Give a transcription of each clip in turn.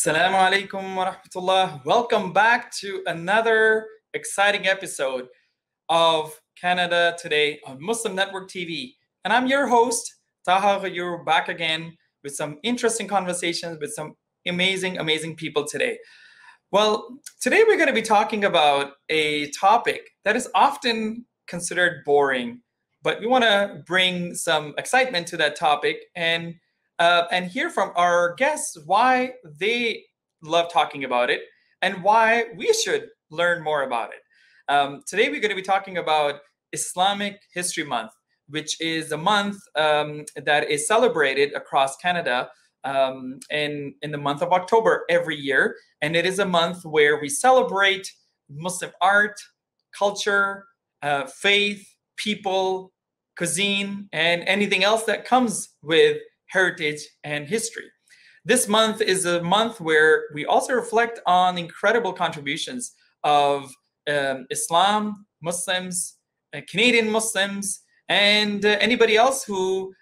Assalamu alaikum wa rahmatullah. Welcome back to another exciting episode of Canada Today on Muslim Network TV. And I'm your host, Taha Ghayur, back again with some interesting conversations with some amazing people today. Well, today we're going to be talking about a topic that is often considered boring, but we want to bring some excitement to that topic and hear from our guests why they love talking about it and why we should learn more about it. Today we're going to be talking about Islamic History Month, which is a month that is celebrated across Canada in the month of October every year. And it is a month where we celebrate Muslim art, culture, faith, people, cuisine, and anything else that comes with heritage and history. This month is a month where we also reflect on incredible contributions of Islam, Muslims, Canadian Muslims, and anybody else who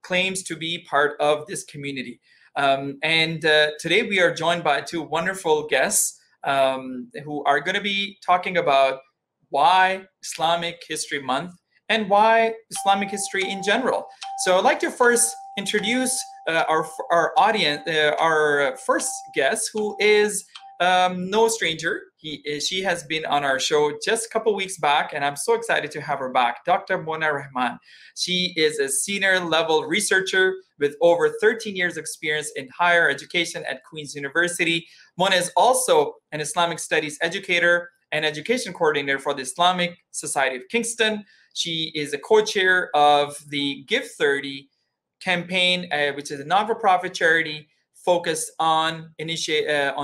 claims to be part of this community. Today we are joined by two wonderful guests who are going to be talking about why Islamic History Month and why Islamic history in general. So I'd like to first introduce our audience, our first guest, who is no stranger. She has been on our show just a couple weeks back, and I'm so excited to have her back. Dr. Mona Rahman. She is a senior level researcher with over 13 years experience in higher education at Queen's University. Mona is also an Islamic studies educator and education coordinator for the Islamic Society of Kingston. She is a co-chair of the Give 30 campaign, which is a non-for-profit charity focused on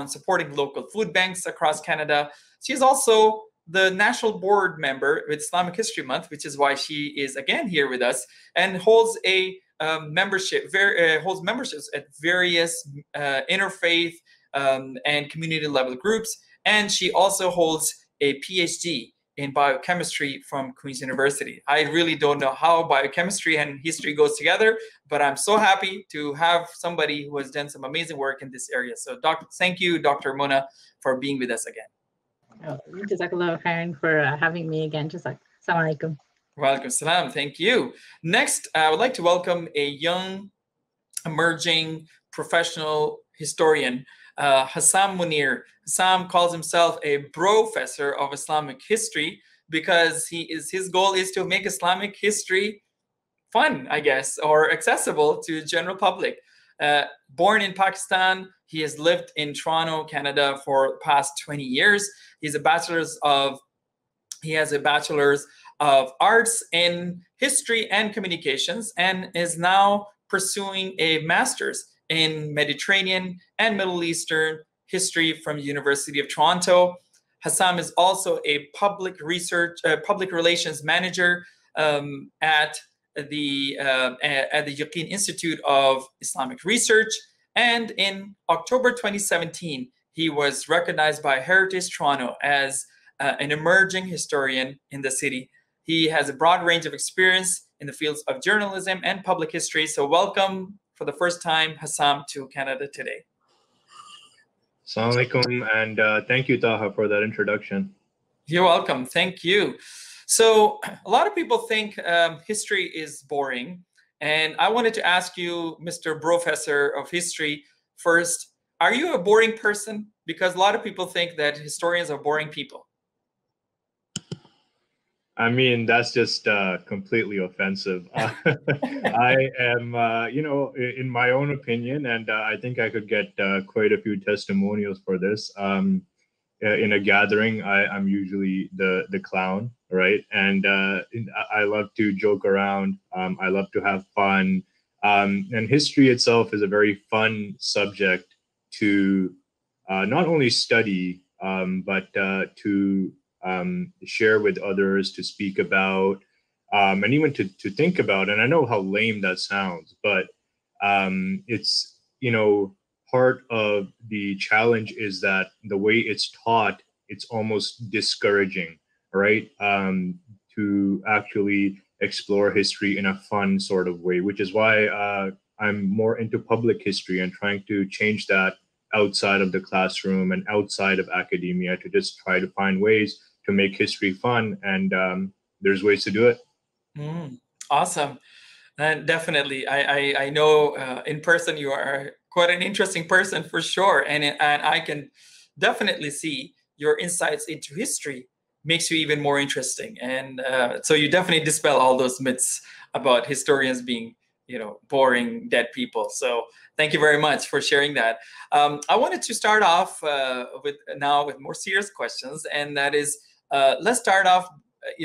supporting local food banks across Canada. She is also the national board member with Islamic History Month, which is why she is again here with us, and holds a holds memberships at various interfaith and community level groups. And she also holds a PhD in biochemistry from Queen's University. I really don't know how biochemistry and history goes together, but I'm so happy to have somebody who has done some amazing work in this area. So thank you, Dr. Mona, for being with us again. Jazakallah khairan for having me again. Assalamu alaikum. Walaikum salam. Thank you. Next, I would like to welcome a young, emerging professional historian, Hassam Munir. Hassam calls himself a professor of Islamic history because his goal is to make Islamic history fun, I guess, or accessible to the general public. Born in Pakistan, he has lived in Toronto, Canada for the past 20 years. He has a bachelor's of arts in history and communications, and is now pursuing a master's in Mediterranean and Middle Eastern history from the University of Toronto. Hassam is also a public relations manager at the Yaqeen Institute of Islamic Research. And in October 2017, he was recognized by Heritage Toronto as an emerging historian in the city. He has a broad range of experience in the fields of journalism and public history. So welcome for the first time, Hassam, to Canada Today. Assalamu alaikum, and thank you, Taha, for that introduction. You're welcome. Thank you. So a lot of people think history is boring. And I wanted to ask you, Mr. Professor of History, first, are you a boring person? Because a lot of people think that historians are boring people. I mean, that's just completely offensive. I am, in my own opinion, and I think I could get quite a few testimonials for this. In a gathering, I'm usually the clown, right? And I love to joke around. I love to have fun. And history itself is a very fun subject to not only study, but to share with others, to speak about, and even to think about. And I know how lame that sounds, but it's, part of the challenge is that the way it's taught, it's almost discouraging, right? To actually explore history in a fun sort of way, which is why I'm more into public history and trying to change that outside of the classroom and outside of academia to just try to find ways to make history fun. And there's ways to do it. Awesome. And definitely, I know in person you are quite an interesting person for sure, and I can definitely see your insights into history makes you even more interesting, and so you definitely dispel all those myths about historians being, boring dead people. So thank you very much for sharing that. I wanted to start off with more serious questions, and that is, let's start off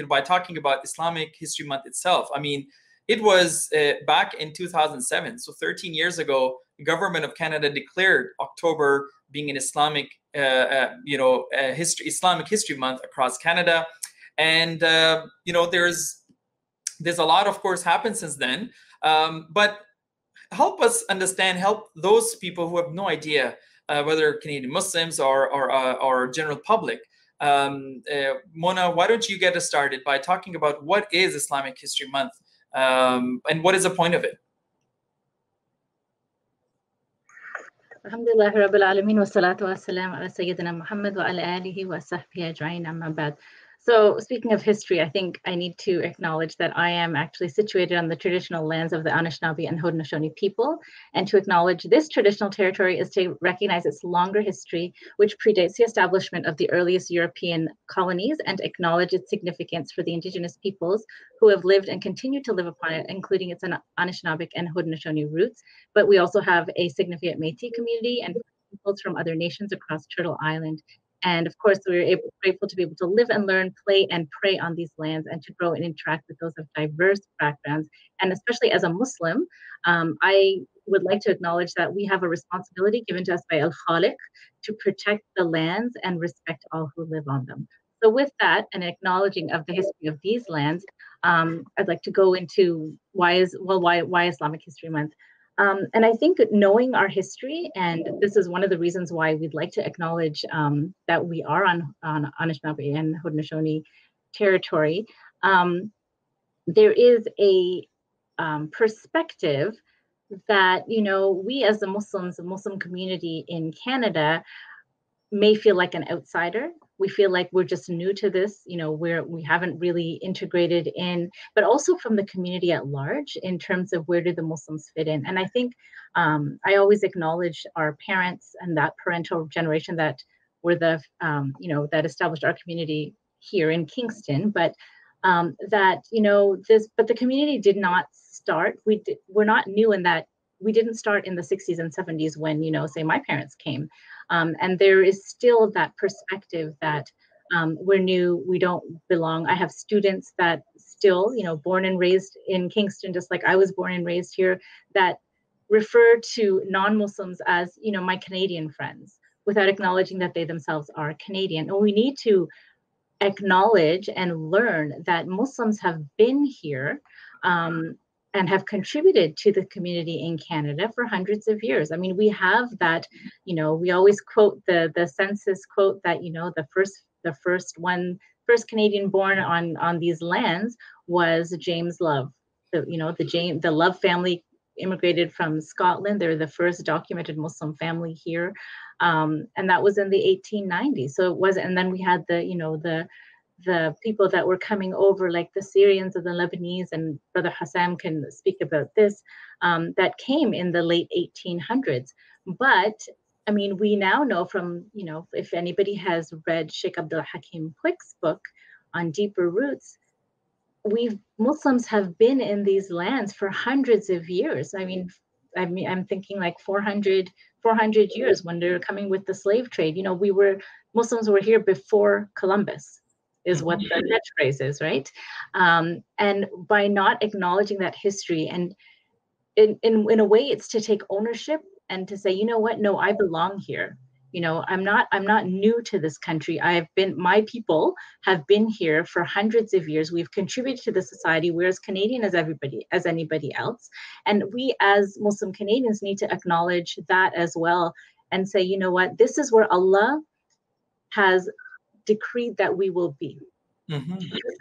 by talking about Islamic History Month itself. I mean, it was back in 2007, so 13 years ago, the government of Canada declared October being an Islamic, Islamic History Month across Canada, and there's a lot, of course, happened since then. But help us understand, help those people who have no idea, whether Canadian Muslims or general public. Mona, why don't you get us started by talking about what is Islamic History Month? And what is the point of it? Alhamdulillah Rabbil Alameen wa salatu wa salam ala Sayyidina Muhammad wa ala alihi wa sahbihi ajma'in amma ba'd. So speaking of history, I think I need to acknowledge that I am actually situated on the traditional lands of the Anishinaabe and Haudenosaunee people. And to acknowledge this traditional territory is to recognize its longer history, which predates the establishment of the earliest European colonies, and acknowledge its significance for the indigenous peoples who have lived and continue to live upon it, including its Anishinaabe and Haudenosaunee roots. But we also have a significant Métis community and peoples from other nations across Turtle Island. And of course, we're grateful to be able to live and learn, play and pray on these lands, and to grow and interact with those of diverse backgrounds. And especially as a Muslim, I would like to acknowledge that we have a responsibility given to us by Al-Khaliq to protect the lands and respect all who live on them. So with that, and acknowledging of the history of these lands, I'd like to go into why Islamic History Month. And I think knowing our history, and this is one of the reasons why we'd like to acknowledge that we are on Anishinaabe and Haudenosaunee territory, there is a perspective that, we as the Muslims, the Muslim community in Canada, may feel like an outsider. We feel like we're just new to this, we haven't really integrated in, but also from the community at large in terms of where do the Muslims fit in. And I think I always acknowledge our parents and that parental generation that were the, that established our community here in Kingston, but but the community did not start. We're not new in that we didn't start in the 60s and 70s when, say my parents came. And there is still that perspective that we're new, we don't belong. I have students that still, born and raised in Kingston, just like I was born and raised here, that refer to non-Muslims as, my Canadian friends, without acknowledging that they themselves are Canadian. And we need to acknowledge and learn that Muslims have been here and have contributed to the community in Canada for hundreds of years. I mean, we have that, we always quote the census quote that, the first Canadian born on these lands was James Love. The Love family immigrated from Scotland. They're the first documented Muslim family here. And that was in the 1890s. So it was, and then we had the people that were coming over, like the Syrians and the Lebanese, and Brother Hassam can speak about this, that came in the late 1800s. But I mean, we now know from, if anybody has read Sheikh Abdul Hakim Quick's book on Deeper Roots, Muslims have been in these lands for hundreds of years. I'm thinking like 400 years when they're coming with the slave trade. Muslims were here before Columbus, is what the catchphrase is, right? And by not acknowledging that history, and in a way, it's to take ownership and to say, you know what? No, I belong here. I'm not new to this country. My people have been here for hundreds of years. We've contributed to the society. We're as Canadian as anybody else. And we as Muslim Canadians need to acknowledge that as well and say, you know what? This is where Allah has decreed that we will be. This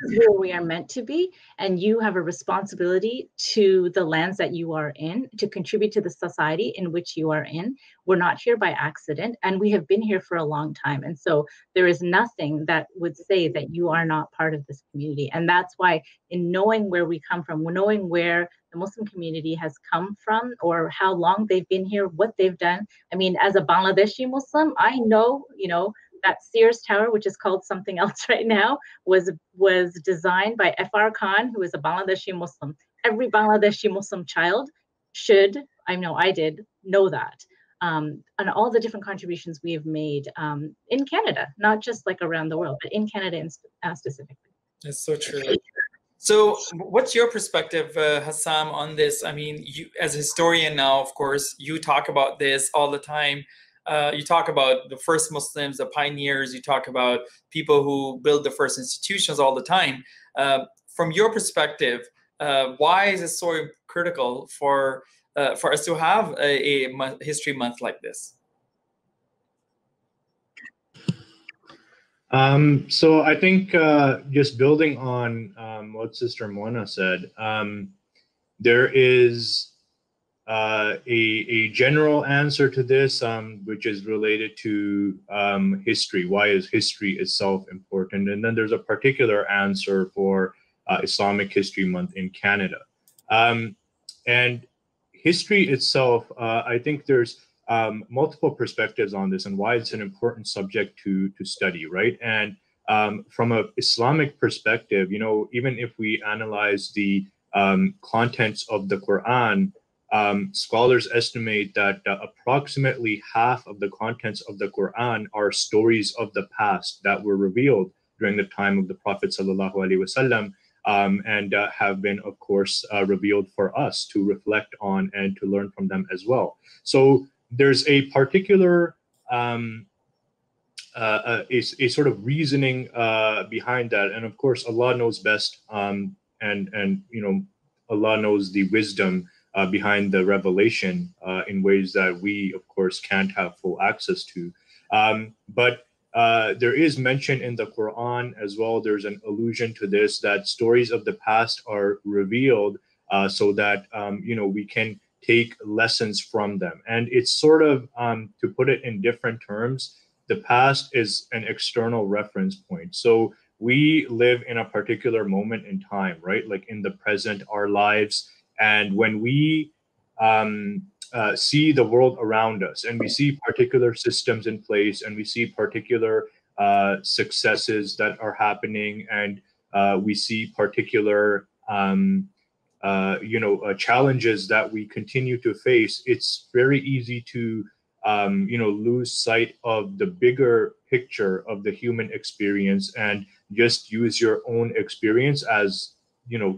is where we are meant to be, and you have a responsibility to the lands that you are in to contribute to the society in which you are in. We're not here by accident, and we have been here for a long time. And so there is nothing that would say that you are not part of this community. And that's why, in knowing where we come from, knowing where the Muslim community has come from, or how long they've been here, what they've done. I mean, as a Bangladeshi Muslim, I know, that Sears Tower, which is called something else right now, was designed by F.R. Khan, who is a Bangladeshi Muslim. Every Bangladeshi Muslim child should, I know I did, know that. And all the different contributions we have made in Canada, not just like around the world, but in Canada specifically. That's so true. So what's your perspective, Hassam, on this? I mean, you as a historian now, of course, you talk about this all the time. You talk about the first Muslims, the pioneers. You talk about people who build the first institutions all the time. From your perspective, why is it so critical for us to have a history month like this? So I think just building on what Sister Mona said, there is a general answer to this, which is related to history. Why is history itself important? And then there's a particular answer for Islamic History Month in Canada. And history itself, I think there's multiple perspectives on this and why it's an important subject to study, right? And from an Islamic perspective, even if we analyze the contents of the Quran, scholars estimate that approximately half of the contents of the Quran are stories of the past that were revealed during the time of the Prophet sallallahu alaihi wasallam, and have been, of course, revealed for us to reflect on and to learn from them as well. So there's a particular a sort of reasoning behind that, and of course, Allah knows best, and Allah knows the wisdom behind the revelation in ways that we, of course, can't have full access to. But there is mention in the Quran as well. There's an allusion to this, that stories of the past are revealed so that, we can take lessons from them. And it's sort of, to put it in different terms, the past is an external reference point. So we live in a particular moment in time, right? Like in the present, our lives. And when we see the world around us and we see particular systems in place and we see particular successes that are happening, and we see particular challenges that we continue to face, it's very easy to lose sight of the bigger picture of the human experience and just use your own experience as,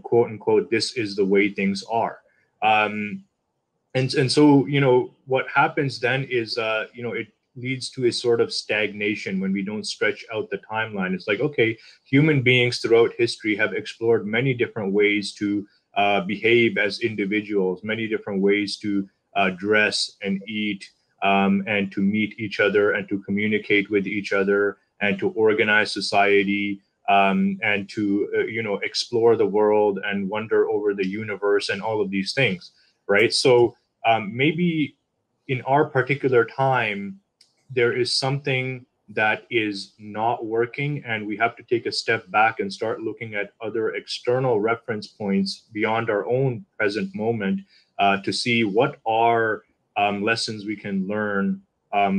quote unquote, this is the way things are. And so, what happens then is, it leads to a sort of stagnation when we don't stretch out the timeline. It's like, okay, human beings throughout history have explored many different ways to behave as individuals, many different ways to dress and eat, and to meet each other and to communicate with each other and to organize society, and to, explore the world and wonder over the universe and all of these things, right? So maybe in our particular time, there is something that is not working, and we have to take a step back and start looking at other external reference points beyond our own present moment to see what are lessons we can learn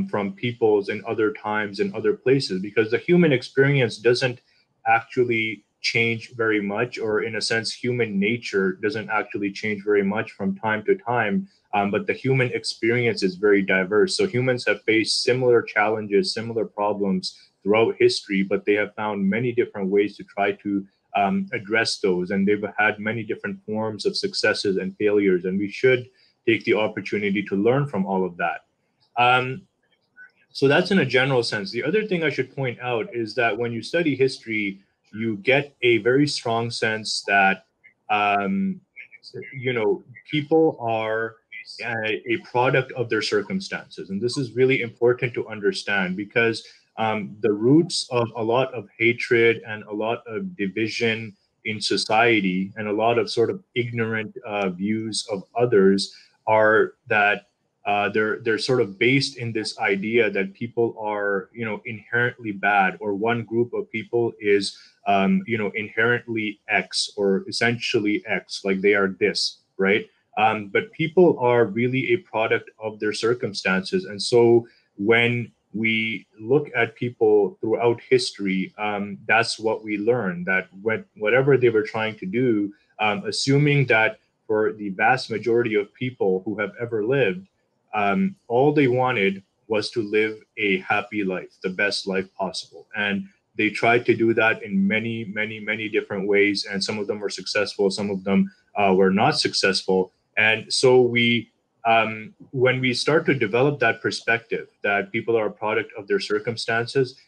from peoples in other times and other places, because the human experience doesn't actually change very much, or in a sense, human nature doesn't actually change very much from time to time. But the human experience is very diverse. So humans have faced similar challenges, similar problems throughout history, but they have found many different ways to try to address those. And they've had many different forms of successes and failures. And we should take the opportunity to learn from all of that. So that's in a general sense. The other thing I should point out is that when you study history, you get a very strong sense that, people are a product of their circumstances. And this is really important to understand, because the roots of a lot of hatred and a lot of division in society and a lot of sort of ignorant views of others are that they're sort of based in this idea that people are, you know, inherently bad, or one group of people is, you know, inherently X or essentially X, like they are this, right? But people are really a product of their circumstances. And so when we look at people throughout history, that's what we learn, that whatever they were trying to do, assuming that for the vast majority of people who have ever lived, all they wanted was to live a happy life, the best life possible. And they tried to do that in many, many, many different ways. And some of them were successful, some of them were not successful. And so when we start to develop that perspective that people are a product of their circumstances,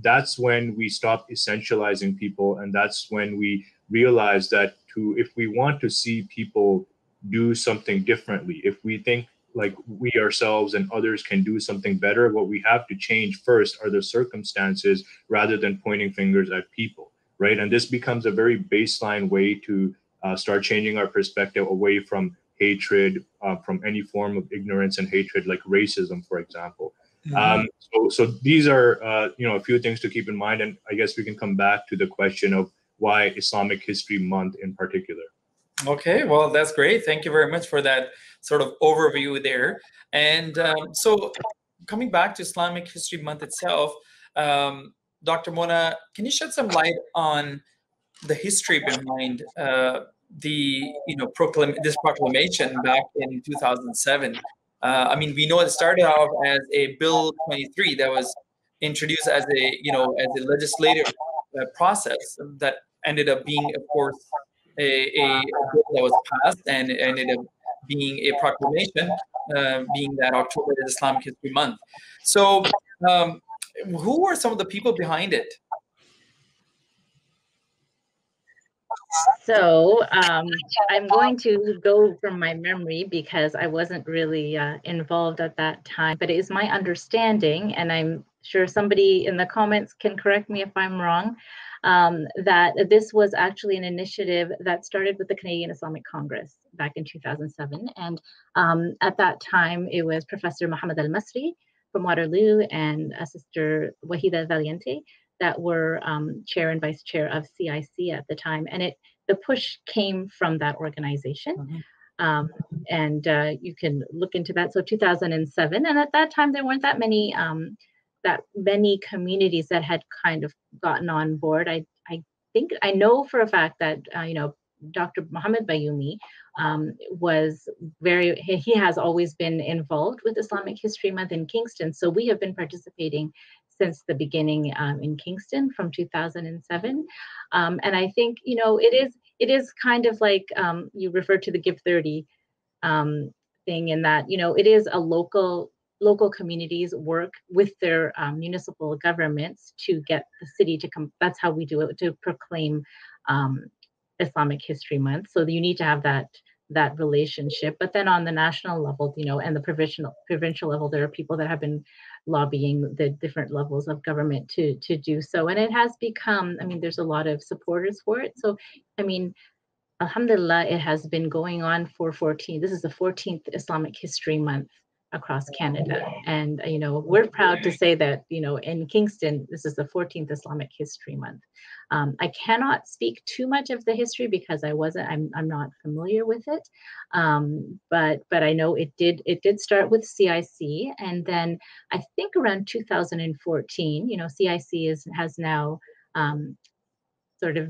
that's when we stop essentializing people. And that's when we realize that if we want to see people do something differently, if we think like we ourselves and others can do something better, what we have to change first are the circumstances rather than pointing fingers at people, right? And this becomes a very baseline way to start changing our perspective away from hatred, from any form of ignorance and hatred, like racism, for example. So these are, you know, a few things to keep in mind. And I guess we can come back to the question of why Islamic History Month in particular. Okay, well, that's great. Thank you very much for that sort of overview there. And so coming back to Islamic History Month itself, Dr. Mona, can you shed some light on the history behind this proclamation back in 2007? I mean, we know it started off as a Bill 23 that was introduced as a legislative process that ended up being, of course, a bill that was passed and ended up being a proclamation, being that October is Islamic History Month. So who were some of the people behind it? So I'm going to go from my memory because I wasn't really involved at that time, but it is my understanding, and I'm sure somebody in the comments can correct me if I'm wrong, that this was actually an initiative that started with the Canadian Islamic Congress back in 2007. And at that time, it was Professor Mohammed Al-Masri from Waterloo and Sister Wahida Valiente that were chair and vice chair of CIC at the time. And the push came from that organization. And you can look into that. So 2007, and at that time, there weren't that many communities that had kind of gotten on board. I think I know for a fact that Dr. Mohammed Bayoumi he has always been involved with Islamic History Month in Kingston. So we have been participating since the beginning in Kingston from 2007. And I think, it is kind of like you referred to the Give 30 thing, in that, it is a local communities work with their municipal governments to get the city to come. That's how we do it, to proclaim Islamic History Month. So you need to have that relationship. But then on the national level, and the provincial level, there are people that have been lobbying the different levels of government to do so. And it has become, there's a lot of supporters for it. So, alhamdulillah, it has been going on for this is the 14th Islamic History Month across Canada. And, we're proud to say that, in Kingston, this is the 14th Islamic History Month. I cannot speak too much of the history because I'm not familiar with it. But I know it did start with CIC. And then I think around 2014, CIC has now sort of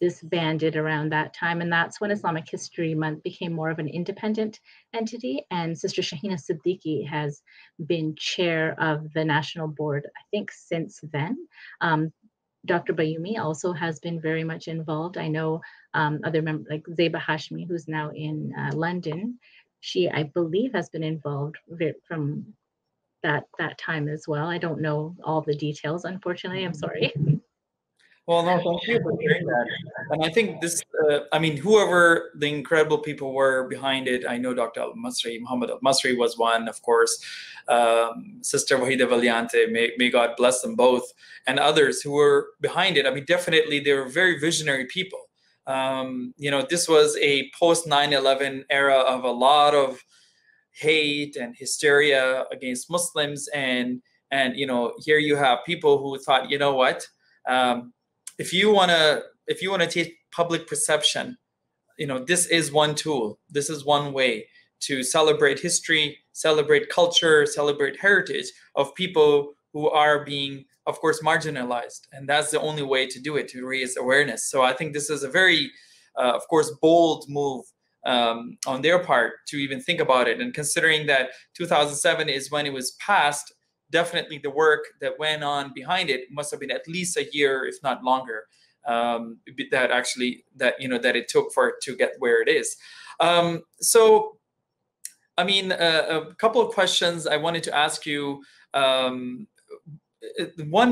disbanded around that time. And that's when Islamic History Month became more of an independent entity. And Sister Shahina Siddiqui has been chair of the national board, I think, since then. Dr. Bayoumi also has been very much involved. I know other members like Zeba Hashmi, who's now in London. She, I believe, has been involved from that time as well. I don't know all the details, unfortunately. I'm sorry. Well, no, thank you for sharing that. And I think this, I mean, whoever the incredible people were behind it, I know Dr. Al-Masri, Muhammad Al-Masri was one, of course, Sister Wahida Valiante, may God bless them both, and others who were behind it. I mean, definitely they were very visionary people. You know, this was a post 9/11 era of a lot of hate and hysteria against Muslims, and you know, here you have people who thought, you know what, um, if you want to take public perception, you know, this is one tool, this is one way to celebrate history, celebrate culture, celebrate heritage of people who are being, of course, marginalized, and that's the only way to do it, to raise awareness. So I think this is a very of course bold move on their part to even think about it, and considering that 2007 is when it was passed, definitely the work that went on behind it must have been at least a year, if not longer, that actually, that, you know, that it took for it to get where it is. So, I mean, a couple of questions I wanted to ask you. One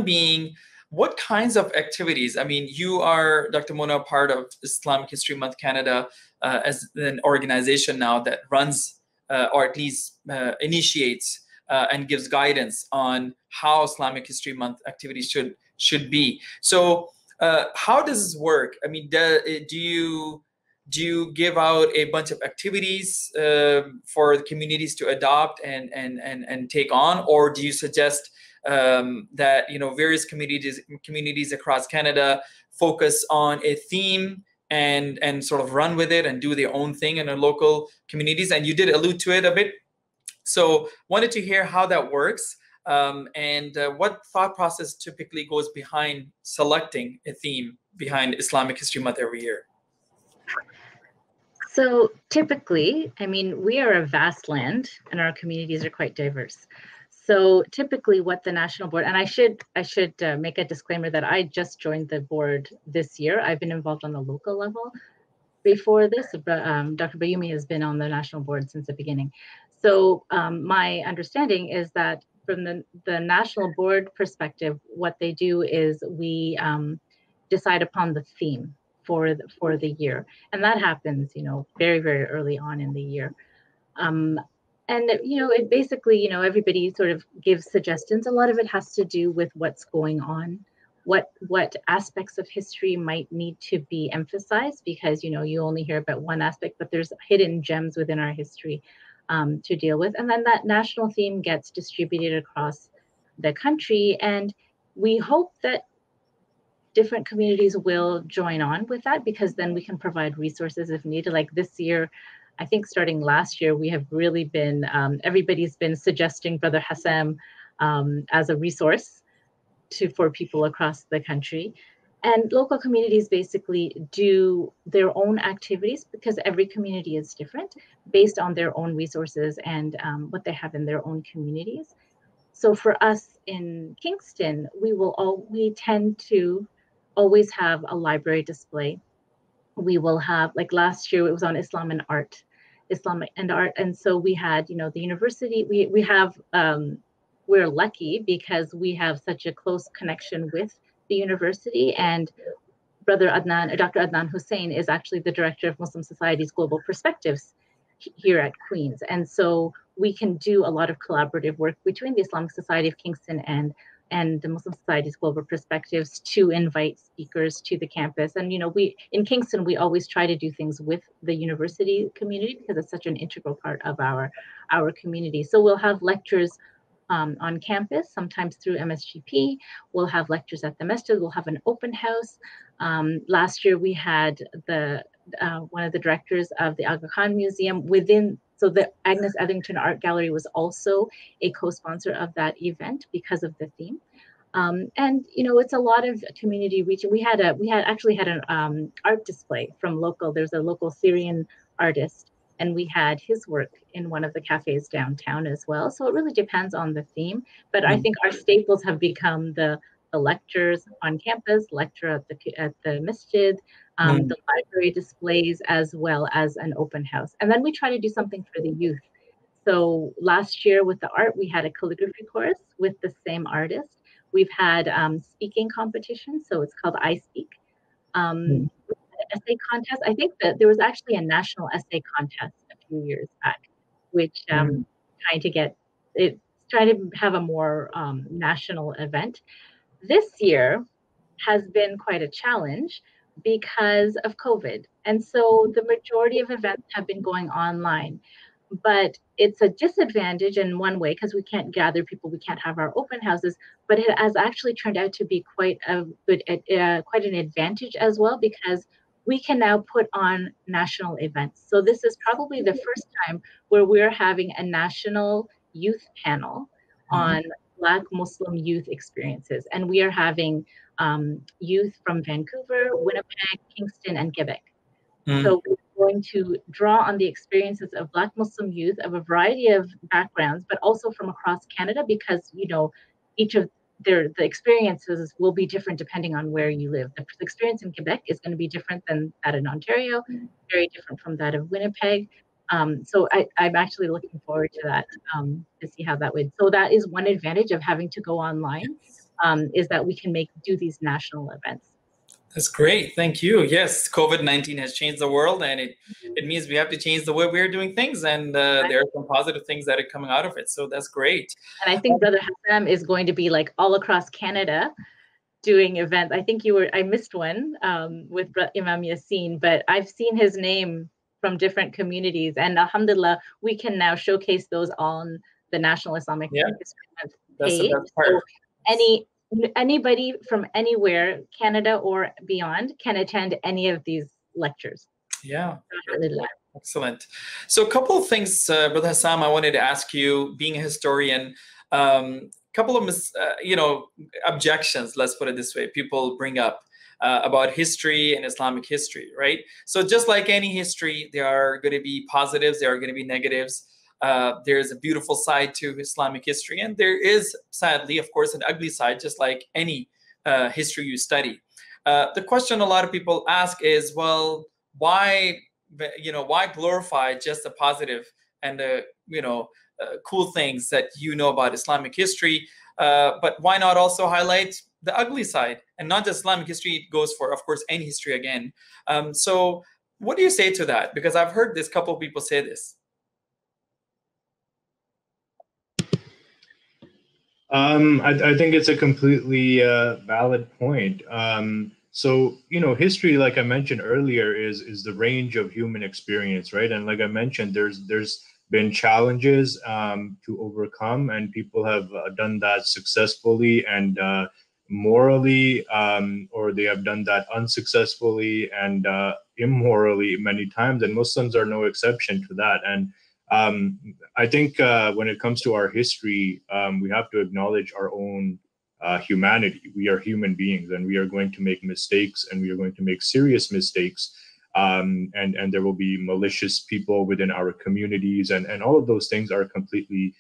being, what kinds of activities? I mean, you are, Dr. Mona, part of Islamic History Month Canada as an organization now that runs or at least initiates and gives guidance on how Islamic History Month activities should be. So how does this work? I mean, do you give out a bunch of activities for the communities to adopt and take on, or do you suggest that, you know, various communities across Canada focus on a theme and sort of run with it and do their own thing in their local communities? And you did allude to it a bit. So wanted to hear how that works, and what thought process typically goes behind selecting a theme behind Islamic History Month every year. So typically, I mean, we are a vast land and our communities are quite diverse. So typically what the national board, and I should make a disclaimer that I just joined the board this year. I've been involved on the local level before this, but Dr. Bayumi has been on the national board since the beginning. So my understanding is that from the national board perspective, what they do is we decide upon the theme for the year, and that happens, you know, very, very early on in the year. And you know, it basically, you know, everybody sort of gives suggestions. A lot of it has to do with what's going on, what aspects of history might need to be emphasized, because, you know, you only hear about one aspect, but there's hidden gems within our history to deal with. And then that national theme gets distributed across the country, and we hope that different communities will join on with that, because then we can provide resources if needed. Like this year, I think starting last year, we have really been, everybody's been suggesting Brother Hassam as a resource for people across the country. And local communities basically do their own activities, because every community is different based on their own resources and what they have in their own communities. So for us in Kingston, we tend to always have a library display. We will have, like last year, it was on Islamic and art. And so we had, you know, the university, we have, we're lucky because we have such a close connection with the university, and Dr. Adnan Hussein is actually the director of Muslim Society's Global Perspectives here at Queen's. And so we can do a lot of collaborative work between the Islamic Society of Kingston and the Muslim Society's Global Perspectives to invite speakers to the campus. And, you know, in Kingston, we always try to do things with the university community because it's such an integral part of our community. So we'll have lectures on campus, sometimes through MSGP. We'll have lectures at the masjid. We'll have an open house. Last year, we had one of the directors of the Aga Khan Museum so the Agnes Etherington Art Gallery was also a co-sponsor of that event because of the theme. And, you know, it's a lot of community reach. We actually had an art display from there's a local Syrian artist, and we had his work in one of the cafes downtown as well. So it really depends on the theme. But I think our staples have become the lectures on campus, lecture at the masjid, the library displays, as well as an open house. And then we try to do something for the youth. So last year with the art, we had a calligraphy course with the same artist. We've had speaking competitions, so it's called I Speak. Essay contest. I think that there was actually a national essay contest a few years back, which trying to have a more national event. This year has been quite a challenge because of COVID. And so the majority of events have been going online. But it's a disadvantage in one way because we can't gather people, we can't have our open houses. But it has actually turned out to be quite an advantage as well, because we can now put on national events. So this is probably the first time where we're having a national youth panel on Black Muslim youth experiences, and we are having youth from Vancouver, Winnipeg, Kingston, and Quebec. So we're going to draw on the experiences of Black Muslim youth of a variety of backgrounds, but also from across Canada, because, you know, each of the experiences will be different depending on where you live. The experience in Quebec is going to be different than that in Ontario, very different from that of Winnipeg. So I'm actually looking forward to that, to see how that would. So that is one advantage of having to go online, is that we can do these national events. That's great. Thank you. Yes, COVID-19 has changed the world, and it means we have to change the way we're doing things. And there are some positive things that are coming out of it. So that's great. And I think Brother Hassam is going to be like all across Canada doing events. I think I missed one with Imam Yaqeen, but I've seen his name from different communities. And alhamdulillah, we can now showcase those on the National Islamic Heritage Month page. That's the best part. So anybody from anywhere, Canada or beyond, can attend any of these lectures. Yeah. Excellent. So a couple of things, Brother Hassam, I wanted to ask you, being a historian, couple of objections, let's put it this way, people bring up about history and Islamic history, right? So just like any history, there are going to be positives, there are going to be negatives. There's a beautiful side to Islamic history, and there is, sadly, of course, an ugly side, just like any history you study. The question a lot of people ask is, well, why glorify just the positive and the cool things that you know about Islamic history, but why not also highlight the ugly side? And not just Islamic history, it goes for, of course, any history again. So what do you say to that? Because I've heard this couple of people say this. I think it's a completely valid point. So, history, like I mentioned earlier, is the range of human experience, right? And like I mentioned, there's been challenges to overcome, and people have done that successfully and morally, or they have done that unsuccessfully and immorally many times, and Muslims are no exception to that. And I think when it comes to our history, we have to acknowledge our own humanity. We are human beings, and we are going to make mistakes, and we are going to make serious mistakes. And there will be malicious people within our communities, and all of those things are completely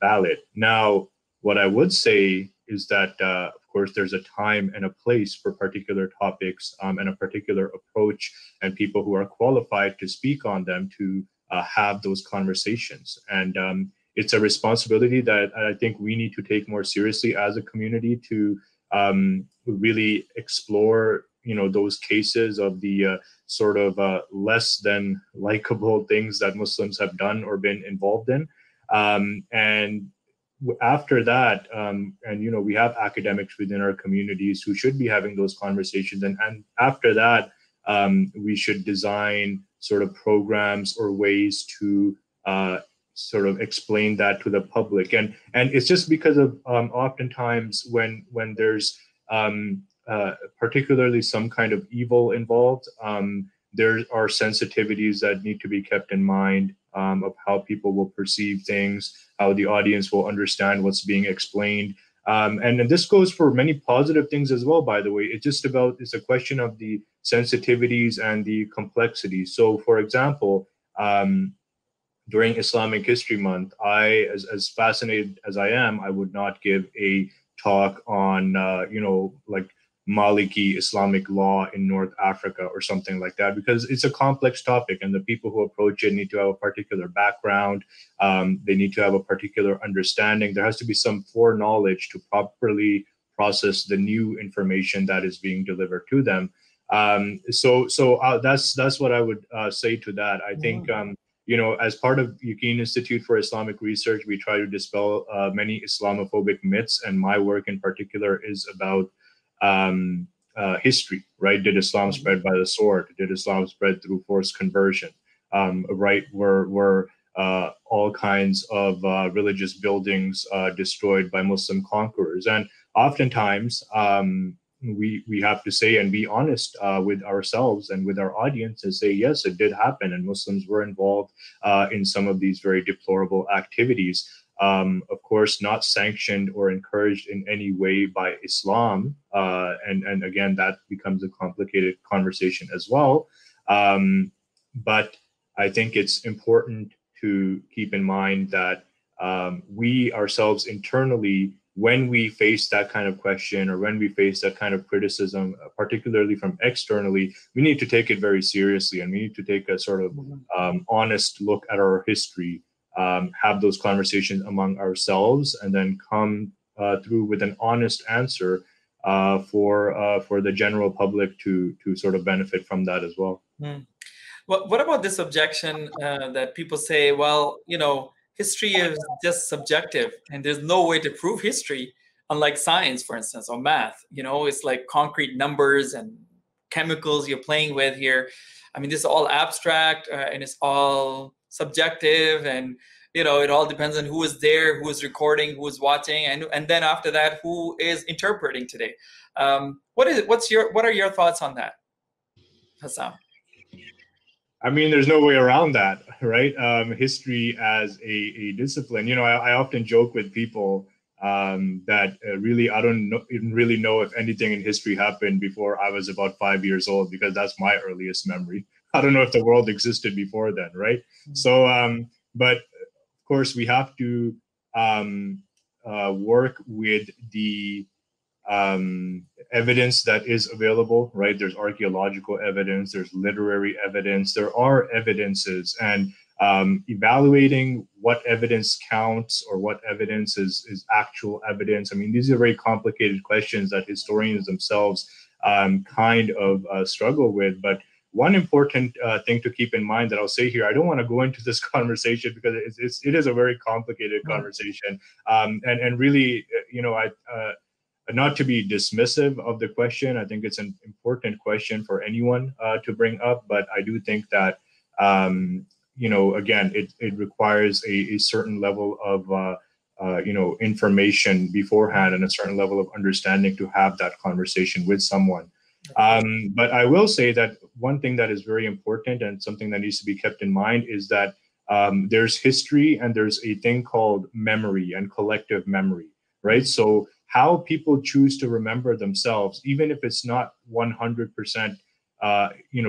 valid. Now, what I would say is that, of course, there's a time and a place for particular topics and a particular approach, and people who are qualified to speak on them to have those conversations. And it's a responsibility that I think we need to take more seriously as a community to really explore, those cases of the sort of less than likable things that Muslims have done or been involved in. And after that, we have academics within our communities who should be having those conversations. And after that, we should design sort of programs or ways to sort of explain that to the public. And it's just because of oftentimes when there's particularly some kind of evil involved, there are sensitivities that need to be kept in mind of how people will perceive things, how the audience will understand what's being explained. And this goes for many positive things as well, by the way. It's a question of the sensitivities and the complexities. So, for example, during Islamic History Month, as fascinated as I am, I would not give a talk on, like Maliki Islamic law in North Africa or something like that, because it's a complex topic and the people who approach it need to have a particular background. They need to have a particular understanding. There has to be some foreknowledge to properly process the new information that is being delivered to them. That's what I would say to that. I think, as part of Yaqeen Institute for Islamic Research, we try to dispel many Islamophobic myths, and my work in particular is about history, right? Did Islam spread by the sword? Did Islam spread through forced conversion? Right? Were all kinds of religious buildings destroyed by Muslim conquerors? And oftentimes, we have to say and be honest with ourselves and with our audience and say, yes, it did happen, and Muslims were involved in some of these very deplorable activities. Of course, not sanctioned or encouraged in any way by Islam. And again, that becomes a complicated conversation as well. But I think it's important to keep in mind that we ourselves internally, when we face that kind of question or when we face that kind of criticism, particularly from externally, we need to take it very seriously, and we need to take a sort of honest look at our history, have those conversations among ourselves, and then come through with an honest answer for the general public to sort of benefit from that as well. What about this objection that people say, well, history is just subjective and there's no way to prove history, unlike science, for instance, or math? It's like concrete numbers and chemicals you're playing with here. I mean, this is all abstract and it's all subjective, and it all depends on who is there, who is recording, who is watching, and then after that, who is interpreting today. What are your thoughts on that, Hassam? I mean, there's no way around that, right? History as a discipline. I often joke with people that really I don't even really know if anything in history happened before I was about 5 years old, because that's my earliest memory. I don't know if the world existed before then, right? Mm-hmm. So, but of course, we have to work with the evidence that is available, right? There's archaeological evidence, there's literary evidence, there are evidences, and evaluating what evidence counts or what evidence is actual evidence. I mean, these are very complicated questions that historians themselves kind of struggle with. But one important thing to keep in mind that I'll say here, I don't want to go into this conversation because it is a very complicated conversation, and really, not to be dismissive of the question. I think it's an important question for anyone to bring up, but I do think that, again, it requires a certain level of, information beforehand and a certain level of understanding to have that conversation with someone. But I will say that one thing that is very important and something that needs to be kept in mind is that there's history and there's a thing called memory and collective memory, right? So how people choose to remember themselves, even if it's not 100%,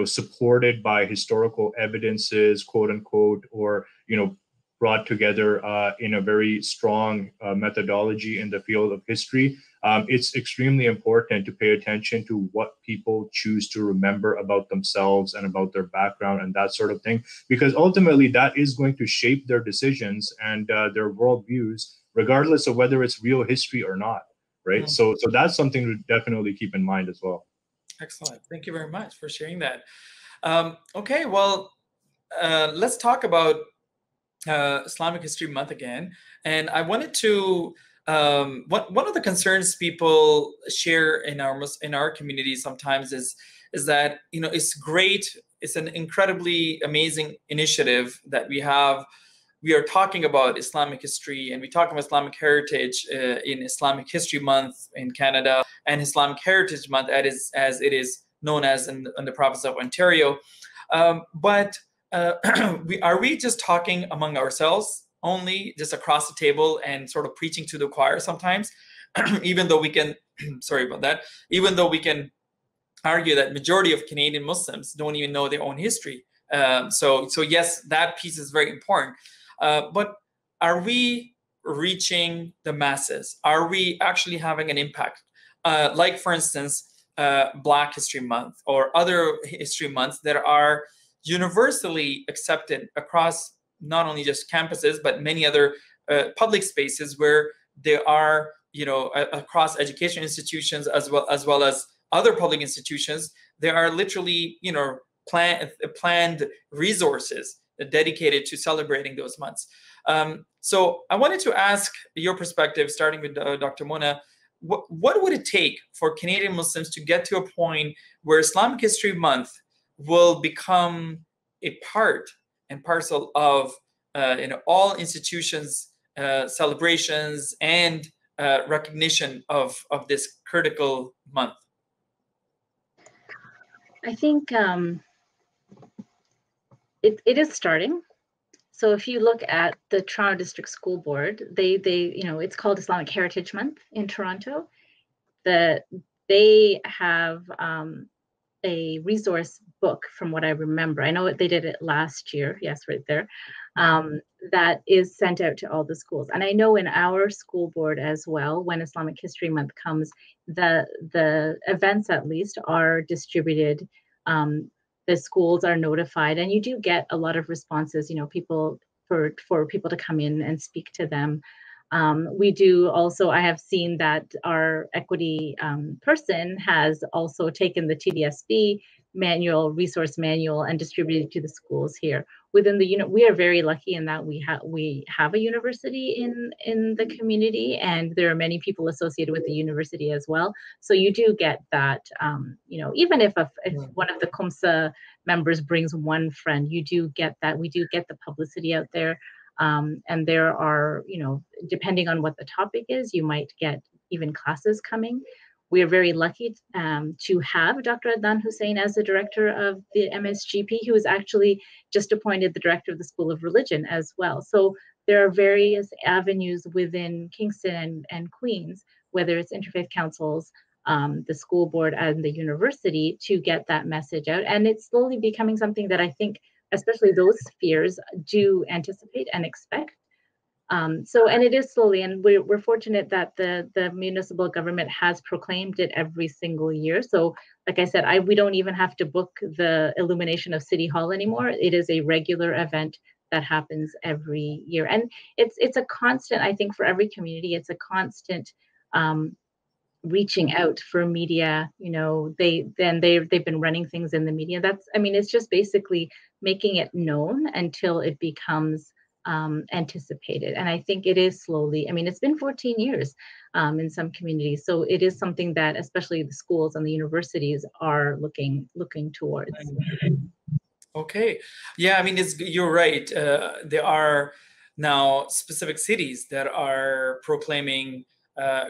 supported by historical evidences, quote unquote, or, brought together in a very strong methodology in the field of history, it's extremely important to pay attention to what people choose to remember about themselves and about their background and that sort of thing, because ultimately that is going to shape their decisions and their worldviews, regardless of whether it's real history or not. Right. So that's something to definitely keep in mind as well. Excellent. Thank you very much for sharing that. Okay, well, let's talk about Islamic History Month again. And I wanted to, one of the concerns people share in our community sometimes is that, it's great. It's an incredibly amazing initiative that we have. We are talking about Islamic history, and we talk about Islamic heritage in Islamic History Month in Canada, and Islamic Heritage Month as it is known as in the province of Ontario. But are we just talking among ourselves only, just across the table and sort of preaching to the choir sometimes, even though we can, sorry about that, even though we can argue that majority of Canadian Muslims don't even know their own history. So yes, that piece is very important. But are we reaching the masses? Are we actually having an impact? Like, for instance, Black History Month or other history months that are universally accepted across not only just campuses, but many other public spaces where there are, across education institutions as well as other public institutions, there are literally, planned resources dedicated to celebrating those months. So I wanted to ask your perspective, starting with Dr. Mona. What would it take for Canadian Muslims to get to a point where Islamic History Month will become a part and parcel of all institutions' celebrations and recognition of this critical month? I think it is starting. So if you look at the Toronto District School Board, they it's called Islamic Heritage Month in Toronto. They have a resource book, from what I remember. I know they did it last year. Yes, right there. That is sent out to all the schools. And I know in our school board as well, when Islamic History Month comes, the events at least are distributed. The schools are notified, and you do get a lot of responses, people for people to come in and speak to them. We do also, I have seen that our equity person has also taken the TDSB resource manual and distributed to the schools here. Within the we are very lucky in that we have a university in the community, and there are many people associated with the university as well. So you do get that, even if one of the CUMSA members brings one friend, you do get that. We do get the publicity out there. And there are, depending on what the topic is, you might get even classes coming. We are very lucky to have Dr. Adnan Hussein as the director of the MSGP, who is actually just appointed the director of the School of Religion as well. So there are various avenues within Kingston and Queens, whether it's interfaith councils, the school board, and the university, to get that message out. And it's slowly becoming something that I think especially those spheres do anticipate and expect. And it is slowly, and we're fortunate that the municipal government has proclaimed it every single year. So like I said, we don't even have to book the illumination of City Hall anymore. It is a regular event that happens every year. And it's a constant, I think, for every community, it's a constant reaching out for media. They've been running things in the media. It's just basically making it known until it becomes anticipated. And I think it is slowly, it's been 14 years in some communities. So it is something that especially the schools and the universities are looking towards. Okay. Yeah, you're right. There are now specific cities that are proclaiming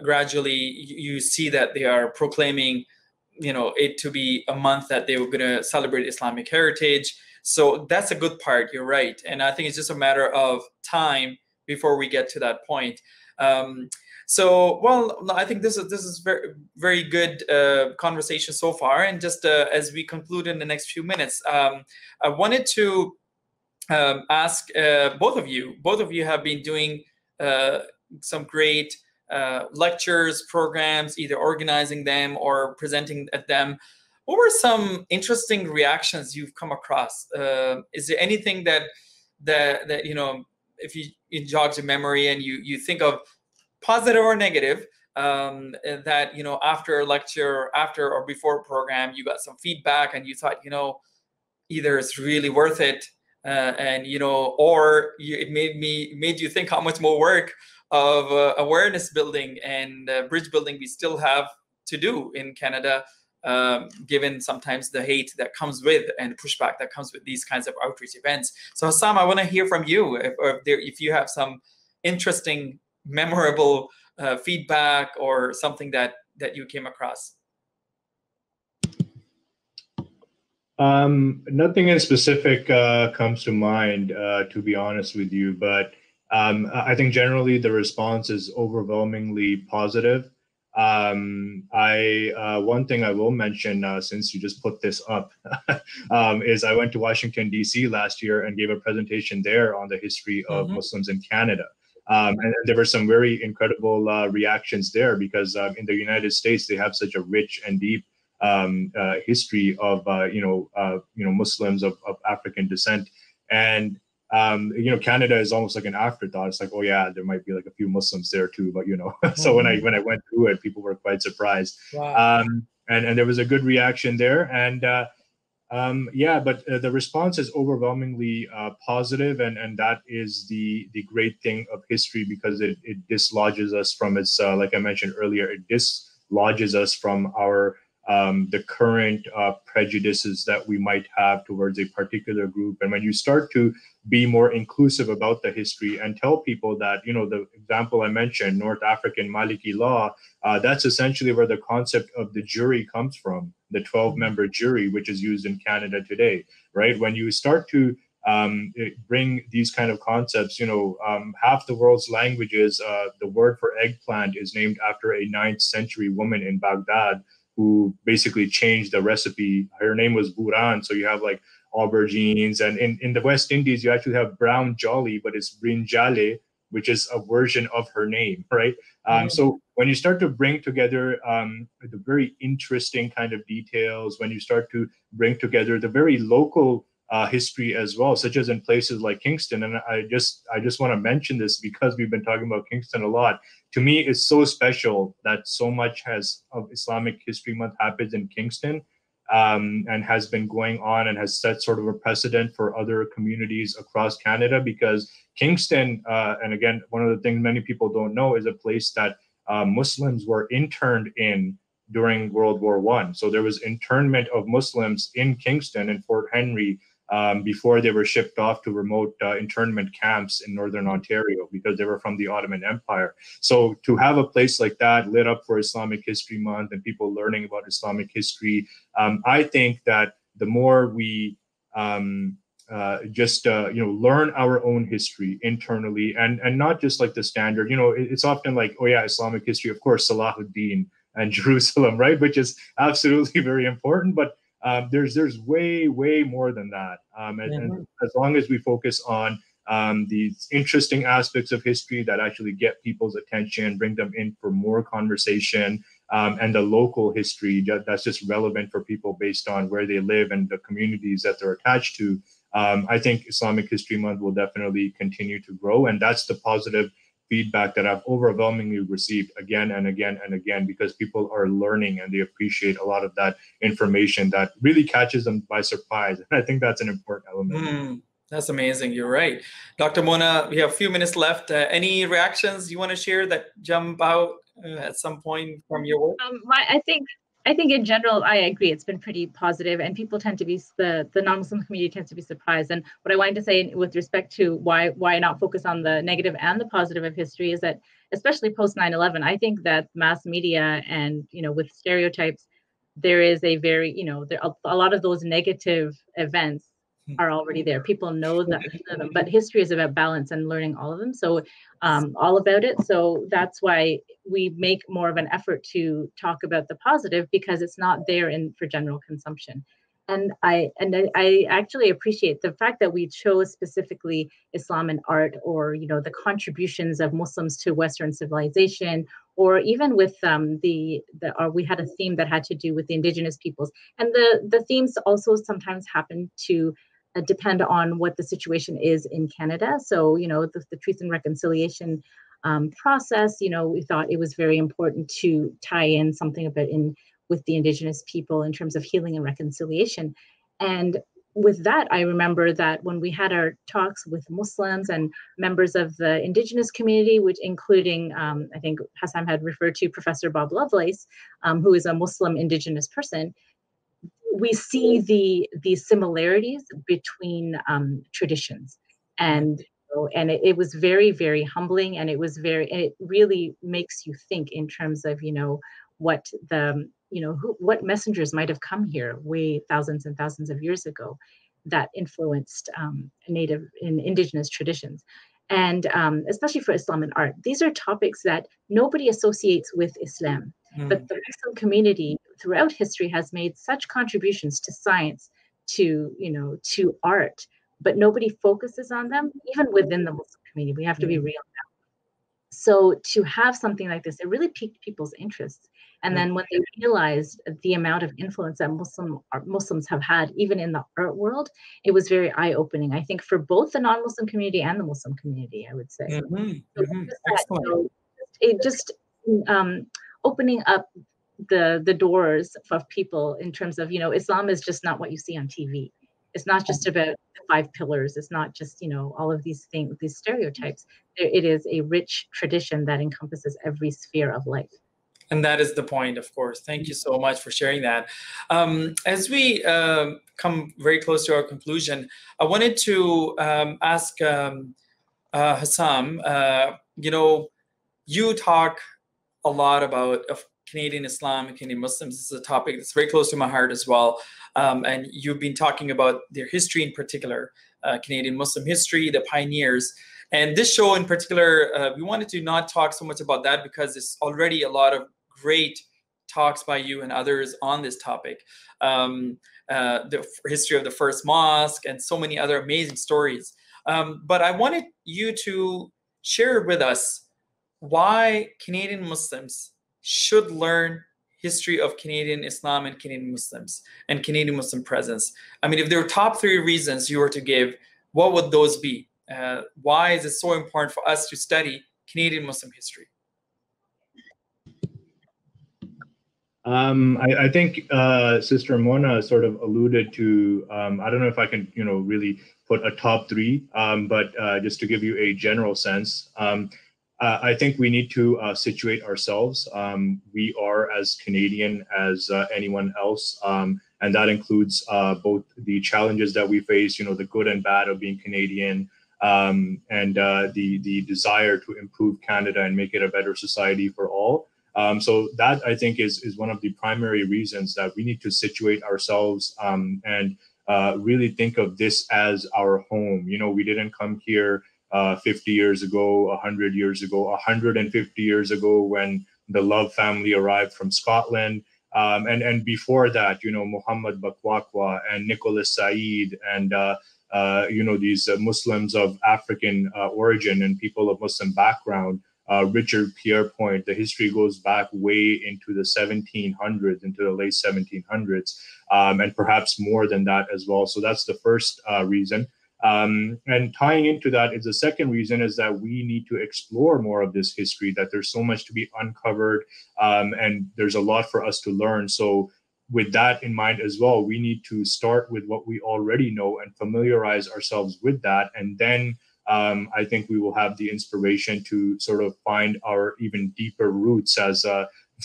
gradually. You see that they are proclaiming, it to be a month that they were going to celebrate Islamic heritage. So that's a good part. You're right. And I think it's just a matter of time before we get to that point. I think this is very, very good conversation so far. And just as we conclude in the next few minutes, I wanted to ask both of you. Both of you have been doing some great lectures, programs, either organizing them or presenting at them. What were some interesting reactions you've come across? Is there anything that if you jog your memory and you think of positive or negative, that after a lecture, after or before a program, you got some feedback and you thought either it's really worth it, it made you think how much more work of awareness building and bridge building we still have to do in Canada. Given sometimes the hate that comes with and pushback that comes with these kinds of outreach events. So Hassam, I want to hear from you if you have some interesting, memorable feedback or something that you came across. Nothing in specific comes to mind, to be honest with you, but I think generally the response is overwhelmingly positive. One thing I will mention, since you just put this up, is I went to Washington, D.C. last year and gave a presentation there on the history of Muslims in Canada. And there were some very incredible reactions there because in the United States, they have such a rich and deep history of Muslims of African descent. And Canada is almost like an afterthought. It's like, oh yeah, there might be like a few Muslims there too, but so when I went through it, people were quite surprised. Wow. And there was a good reaction there, and but the response is overwhelmingly positive, and that is the great thing of history, because it dislodges us from its, like I mentioned earlier, it dislodges us from our the current prejudices that we might have towards a particular group. And when you start to be more inclusive about the history and tell people that, the example I mentioned, North African Maliki law, that's essentially where the concept of the jury comes from, the 12-member jury, which is used in Canada today, right? When you start to bring these kind of concepts, half the world's languages, the word for eggplant is named after a 9th century woman in Baghdad who basically changed the recipe. Her name was Buran. So you have like aubergines, and in the West Indies, you actually have brown jolly, but it's brinjale, which is a version of her name, right? So when you start to bring together the very interesting kind of details, when you start to bring together the very local history as well, such as in places like Kingston. And I just want to mention this because we've been talking about Kingston a lot. To me, it's so special that so much of Islamic History Month happens in Kingston, and has been going on and has set sort of a precedent for other communities across Canada, because Kingston, and again, one of the things many people don't know, is a place that Muslims were interned in during World War I. So there was internment of Muslims in Kingston and Fort Henry before they were shipped off to remote internment camps in Northern Ontario, because they were from the Ottoman Empire. So to have a place like that lit up for Islamic History Month and people learning about Islamic history, I think that the more we learn our own history internally, and not just like the standard, it's often like, oh yeah, Islamic history, of course, Salahuddin and Jerusalem, right? Which is absolutely very important, but there's way more than that. And as long as we focus on these interesting aspects of history that actually get people's attention, bring them in for more conversation, and the local history that's just relevant for people based on where they live and the communities that they're attached to, I think Islamic History Month will definitely continue to grow. And that's the positive feedback that I've overwhelmingly received again and again and again, because people are learning and they appreciate a lot of that information that really catches them by surprise. And I think that's an important element. That's amazing. You're right. Dr. Mona, we have a few minutes left. Any reactions you want to share that jump out at some point from your work? I think in general, I agree. It's been pretty positive, and people tend to be, the non-Muslim community tends to be surprised. And what I wanted to say with respect to why not focus on the negative and the positive of history is that, especially post 9/11, I think that mass media and, with stereotypes, there is a very, a lot of those negative events are already there. People know that, but history is about balance and learning all of them. So all about it. So that's why we make more of an effort to talk about the positive, because it's not there for general consumption. And I actually appreciate the fact that we chose specifically Islam and art, or the contributions of Muslims to Western civilization, or even with we had a theme that had to do with the indigenous peoples. And the themes also sometimes happen to depend on what the situation is in Canada. So, the Truth and Reconciliation process, we thought it was very important to tie in something about with the indigenous people in terms of healing and reconciliation. And with that, I remember that when we had our talks with Muslims and members of the indigenous community, which including, I think Hassam had referred to Professor Bob Lovelace, who is a Muslim indigenous person, we see the similarities between traditions, and it was very, very humbling, and it really makes you think in terms of what what messengers might have come here way thousands and thousands of years ago that influenced native and indigenous traditions. And especially for Islam and art, these are topics that nobody associates with Islam. But the Muslim community throughout history has made such contributions to science, to art, but nobody focuses on them, even within the Muslim community. We have to be real now. So to have something like this, it really piqued people's interest. And then when they realized the amount of influence that Muslims have had, even in the art world, it was very eye-opening, I think, for both the non-Muslim community and the Muslim community, I would say. Excellent. It just opening up the doors of people in terms of, Islam is just not what you see on TV. It's not just about the 5 pillars. It's not just, all of these things, these stereotypes. It is a rich tradition that encompasses every sphere of life. And that is the point, of course. Thank you so much for sharing that. As we come very close to our conclusion, I wanted to ask Hassam, you talk a lot about Canadian Islam and Canadian Muslims. This is a topic that's very close to my heart as well. And you've been talking about their history in particular, Canadian Muslim history, the pioneers. And this show in particular, we wanted to not talk so much about that because there's already a lot of great talks by you and others on this topic. The history of the first mosque and so many other amazing stories. But I wanted you to share with us why Canadian Muslims should learn history of Canadian Islam and Canadian Muslims and Canadian Muslim presence. I mean, if there were top 3 reasons you were to give, what would those be? Why is it so important for us to study Canadian Muslim history? I think Sister Mona sort of alluded to, I don't know if I can, really put a top 3, but just to give you a general sense, I think we need to situate ourselves. We are as Canadian as anyone else, and that includes both the challenges that we face, the good and bad of being Canadian, and the desire to improve Canada and make it a better society for all. So that, I think, is one of the primary reasons that we need to situate ourselves and really think of this as our home. We didn't come here 50 years ago, 100 years ago, 150 years ago when the Love family arrived from Scotland. And before that, Muhammad Bakwakwa and Nicholas Said and, these Muslims of African origin and people of Muslim background, Richard Pierrepoint. The history goes back way into the 1700s, into the late 1700s, and perhaps more than that as well. So that's the first reason. And tying into that is the second reason is that we need to explore more of this history, that there's so much to be uncovered, and there's a lot for us to learn. So with that in mind as well, we need to start with what we already know and familiarize ourselves with that. And then I think we will have the inspiration to sort of find our even deeper roots, as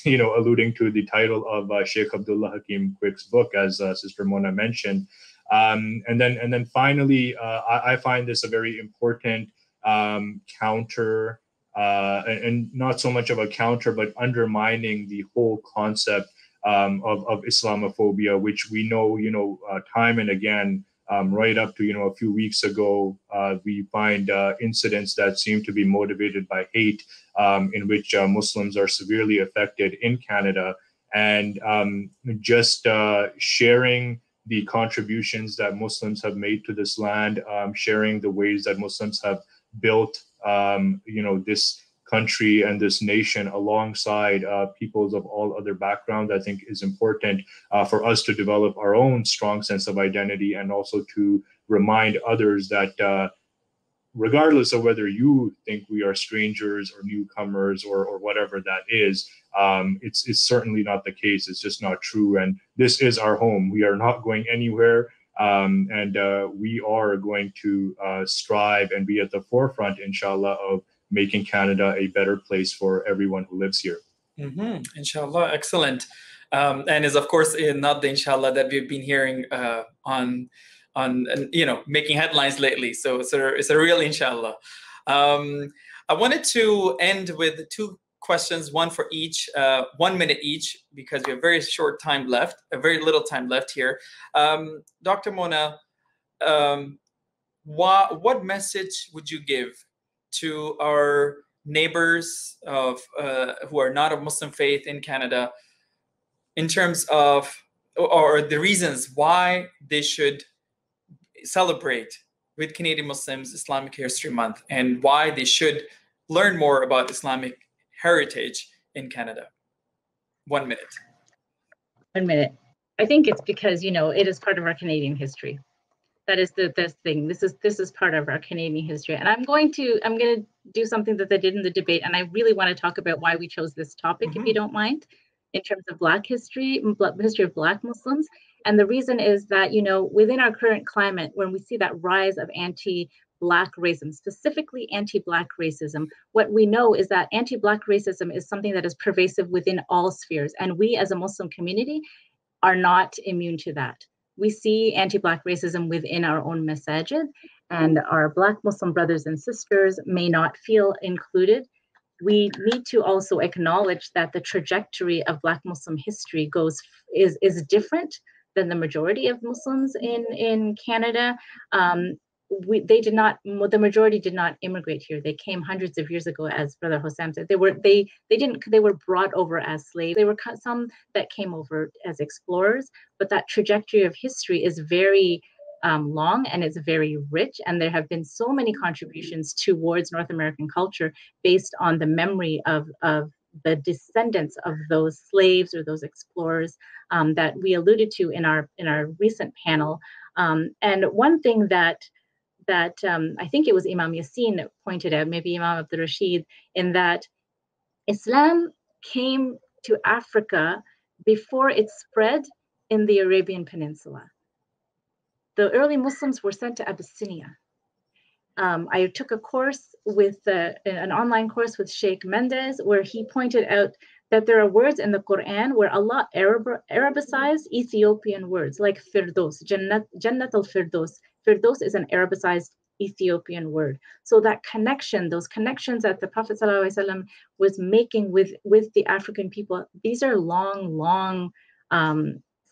alluding to the title of Sheikh Abdullah Hakim Quick's book, as Sister Mona mentioned. And then finally, I find this a very important counter, and not so much of a counter, but undermining the whole concept of Islamophobia, which we know, time and again, right up to, a few weeks ago, we find incidents that seem to be motivated by hate, in which Muslims are severely affected in Canada. And just sharing the contributions that Muslims have made to this land, sharing the ways that Muslims have built, this country and this nation alongside peoples of all other backgrounds, I think is important for us to develop our own strong sense of identity, and also to remind others that regardless of whether you think we are strangers or newcomers or whatever that is, it's certainly not the case. It's just not true. And this is our home. We are not going anywhere. And we are going to strive and be at the forefront, inshallah, of making Canada a better place for everyone who lives here. Inshallah, excellent. And is of course not the inshallah that we've been hearing on making headlines lately. So it's a real inshallah. I wanted to end with 2 questions, one for each, 1 minute each, because we have very short time left, very little time left here. Dr. Mona, what message would you give to our neighbors who are not of Muslim faith in Canada, in terms of, or the reasons why they should celebrate with Canadian Muslims Islamic Heritage Month, and why they should learn more about Islamic heritage in Canada? 1 minute. 1 minute. I think it's because, you know, it is part of our Canadian history. That is the thing. This is part of our Canadian history. And I'm going to do something that I did in the debate. And I really want to talk about why we chose this topic, if you don't mind, in terms of Black history, history of Black Muslims. And the reason is that, you know, within our current climate, when we see that rise of anti-Black racism, specifically anti-Black racism, what we know is that anti-Black racism is something that is pervasive within all spheres. And we as a Muslim community are not immune to that. We see anti-Black racism within our own masajid, and our Black Muslim brothers and sisters may not feel included. We need to also acknowledge that the trajectory of Black Muslim history is different than the majority of Muslims in Canada. The majority did not immigrate here. They came hundreds of years ago, as Brother Hassam said. They were brought over as slaves. There were some that came over as explorers, but that trajectory of history is very long, and it's very rich. And there have been so many contributions towards North American culture based on the memory of the descendants of those slaves or those explorers that we alluded to in our recent panel. And one thing that I think it was Imam Yaqeen that pointed out, maybe Imam Abdul Rashid, in that Islam came to Africa before it spread in the Arabian Peninsula. The early Muslims were sent to Abyssinia. I took a course with an online course with Sheikh Mendez, where he pointed out that there are words in the Quran where Allah Arabicized Ethiopian words, like Firdos, Jannat al-Firdos. Firdos is an Arabicized Ethiopian word. So that connection, those connections that the Prophet ﷺ was making with the African people, these are long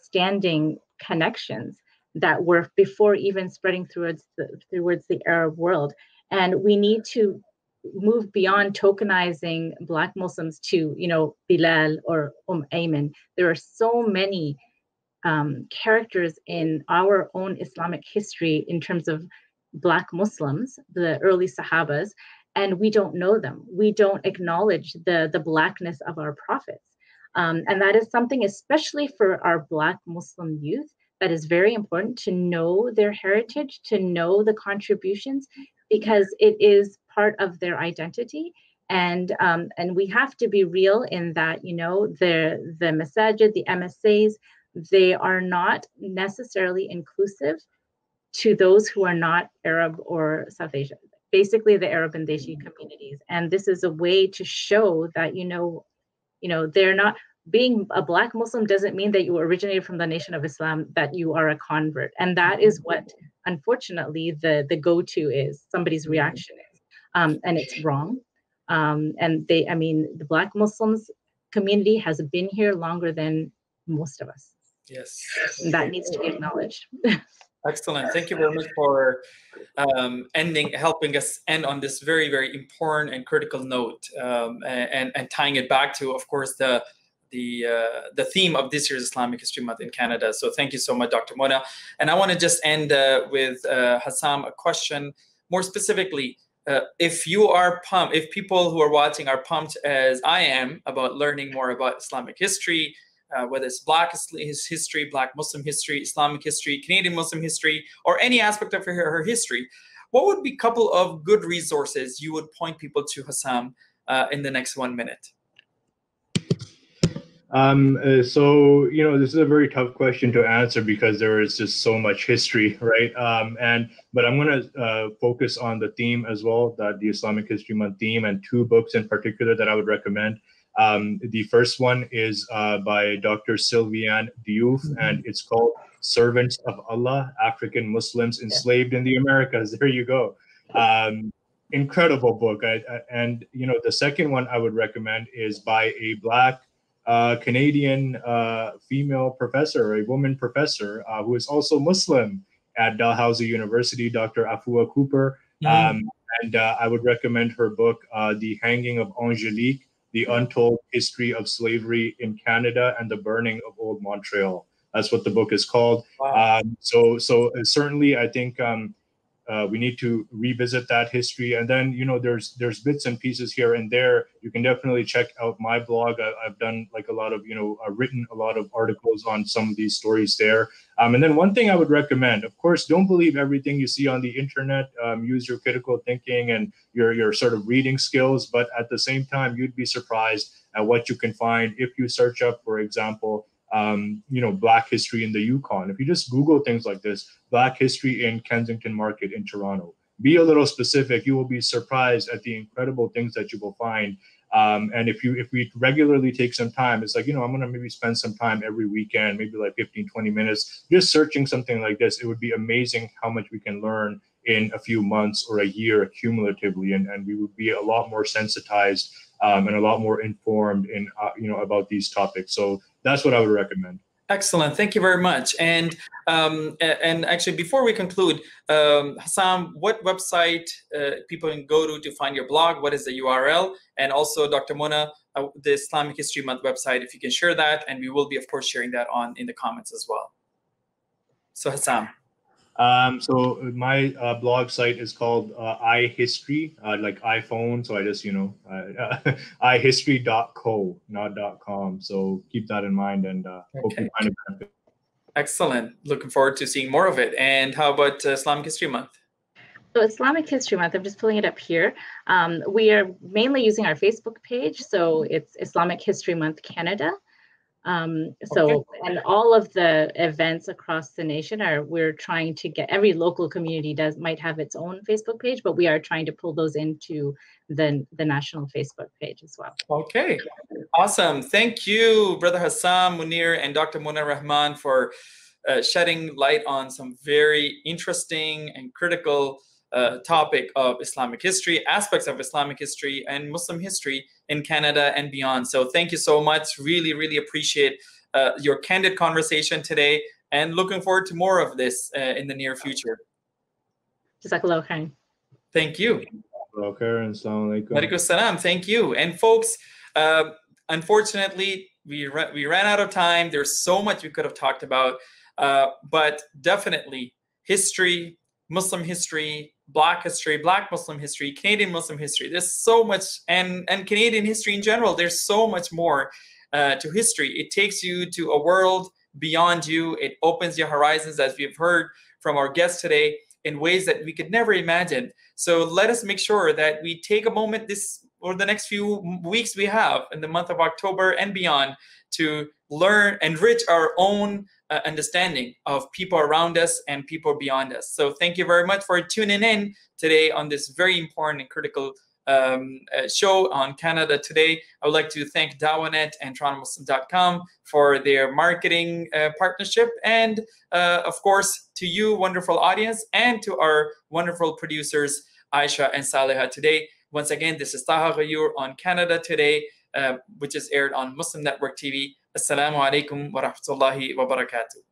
standing connections that were before even spreading towards the Arab world. And we need to move beyond tokenizing Black Muslims to, you know, Bilal or Ayman. There are so many characters in our own Islamic history in terms of Black Muslims, the early Sahabas, and we don't know them. We don't acknowledge the Blackness of our prophets. And that is something, especially for our Black Muslim youth, that is very important to know their heritage, to know the contributions, because it is part of their identity. And we have to be real in that, you know, the masajid, the MSAs, they are not necessarily inclusive to those who are not Arab or South Asian, basically the Arab and Deshi communities. And this is a way to show that, you know, they're not, being a Black Muslim doesn't mean that you originated from the Nation of Islam, that you are a convert. And that is what, unfortunately, the go-to is, somebody's reaction is. And it's wrong. And the Black Muslims community has been here longer than most of us. Yes. And that needs to be acknowledged. Excellent. Thank you very much for helping us end on this very, very important and critical note, and tying it back to, of course, the theme of this year's Islamic History Month in Canada. So thank you so much, Dr. Mona. And I want to just end with Hassam, a question more specifically. If people who are watching are pumped as I am about learning more about Islamic history, whether it's Black history, Black Muslim history, Islamic history, Canadian Muslim history, or any aspect of her history, what would be a couple of good resources you would point people to, Hassam, in the next 1 minute? So, you know, this is a very tough question to answer because there is just so much history, right? But I'm going to focus on the theme as well, that the Islamic History Month theme, and two books in particular that I would recommend. The first one is by Dr. Sylviane Diouf, and it's called Servants of Allah, African Muslims Enslaved in the Americas. There you go. Incredible book. And, you know, the second one I would recommend is by a Black Canadian female professor, a woman professor who is also Muslim at Dalhousie University, Dr. Afua Cooper. And I would recommend her book, The Hanging of Angelique, The Untold History of Slavery in Canada and the Burning of Old Montreal. That's what the book is called. Wow. So certainly I think we need to revisit that history. And then, you know, there's bits and pieces here and there. You can definitely check out my blog. I've done like a lot of, you know, written a lot of articles on some of these stories there. And then one thing I would recommend, of course, don't believe everything you see on the internet. Use your critical thinking and your sort of reading skills. But at the same time, you'd be surprised at what you can find if you search up, for example, you know, Black history in the Yukon. If you just Google things like this, Black history in Kensington Market in Toronto, be a little specific. You will be surprised at the incredible things that you will find. And if we regularly take some time, it's like, you know, I'm going to maybe spend some time every weekend, maybe like 15, 20 minutes, just searching something like this. It would be amazing how much we can learn in a few months or a year cumulatively. And we would be a lot more sensitized and a lot more informed in, you know, about these topics. So that's what I would recommend. Excellent. Thank you very much. And actually, before we conclude, Hassam, what website people can go to find your blog? What is the URL? And also, Dr. Mona, the Islamic History Month website, if you can share that. And we will be, of course, sharing that in the comments as well. So, Hassam. So my blog site is called iHistory, like iPhone. So I just, you know, ihistory.co, not .com. So keep that in mind, and hope you find it benefit. Excellent. Looking forward to seeing more of it. And how about Islamic History Month? So Islamic History Month, I'm just pulling it up here. We are mainly using our Facebook page. So it's Islamic History Month Canada. And all of the events across the nation we're trying to get, every local community might have its own Facebook page, but we are trying to pull those into the national Facebook page as well. Okay, awesome. Thank you, Brother Hassam Munir and Dr. Mona Rahman, for shedding light on some very interesting and critical topic of Islamic history, aspects of Islamic history and Muslim history in Canada and beyond. So thank you so much. Really, really appreciate your candid conversation today, and looking forward to more of this in the near future. Jazakallah khair. Thank you. Alaikum salam. Thank you. And folks, unfortunately, we ran out of time. There's so much we could have talked about, but definitely history, Muslim history, Black history, Black Muslim history, Canadian Muslim history. There's so much, and Canadian history in general. There's so much more to history. It takes you to a world beyond you. It opens your horizons, as we've heard from our guests today, in ways that we could never imagine. So let us make sure that we take a moment the next few weeks we have in the month of October and beyond to learn, enrich our own understanding of people around us and people beyond us. So thank you very much for tuning in today on this very important and critical show on Canada Today. I would like to thank Dawanet and TorontoMuslim.com for their marketing partnership, and of course to you, wonderful audience, and to our wonderful producers Aisha and Saleha today. Once again, this is Taha Ghayur on Canada Today, which is aired on Muslim Network TV. Assalamu alaikum wa rahmatullahi wa barakatuh.